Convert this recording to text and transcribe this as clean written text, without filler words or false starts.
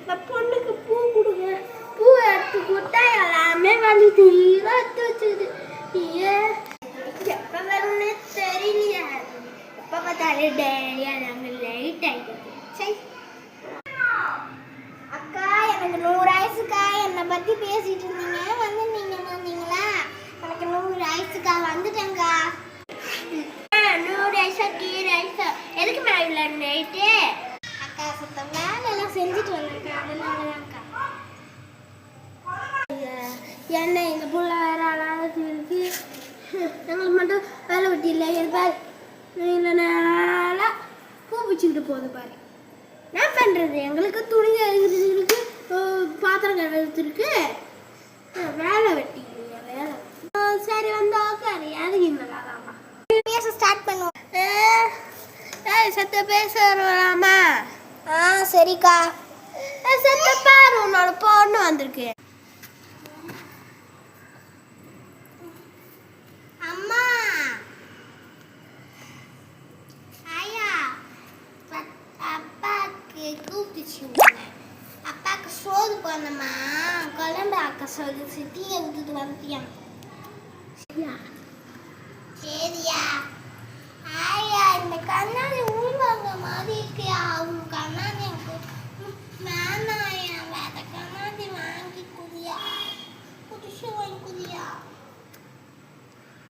இந்த பொண்ணுக்கு பூ கொடுங்க. பூ எடுத்து கொடுத்தா எல்லாமே வந்து தீவா எடுத்து வச்சுக்குது. ஏன் எப்போ வரும்னு தெரியலையா? எப்போ பார்த்தாலும் டேரியா நாங்கள் லைட் ஆகிடுது. சரி அக்கா, எனக்கு 100 ஆயிடுச்சுக்கா. என்னை பற்றி பேசிட்டு இருந்தீங்க, வந்து நீங்கள் வந்தீங்களா? எனக்கு 100 ஆயிடுச்சுக்கா, வந்துட்டேங்க்கா. 100 ஆயிடுச்சா, 100 ஆயிடுச்சா? எதுக்கு மேலே இல்லை நைட்டு? அக்கா சுத்தம் வேலையெல்லாம் செஞ்சுட்டு வந்தேன்க்கா, அதனாலதான்க்கா. என்ன இந்த புள்ள வேற அழகு இருக்கு. எங்களுக்கு மட்டும் வேலை வெட்டி இல்லை. பாரு இல்லை நாளாக பூ பிடிச்சிக்கிட்டு போகுது பாரு. என்ன பண்ணுறது? எங்களுக்கு துணி இருக்கு, பாத்திரம் கழுவுறது இருக்கு, வேலை வெட்டி வேலை. சரி வந்தா உட்காரு. அதுக்கு நல்லாதாம்மா பேச ஸ்டார்ட் பண்ணுவோம். சத்த பேச வரலாமா? சரிக்கா. சத்த பாரு, உன்னோட பொண்ணு வந்திருக்கு. அம்மா ஐயா, அப்பாக்கு கூப்பிடுச்சு. அப்பாக்கு சோறு போனம்மா, குழம்பு ஆக்க சொல்லு. சிட்டியை விட்டுட்டு வந்துட்டியா? சரியா? ஆயா, இந்த கண்ணாடி உள்வாங்க மாதிரி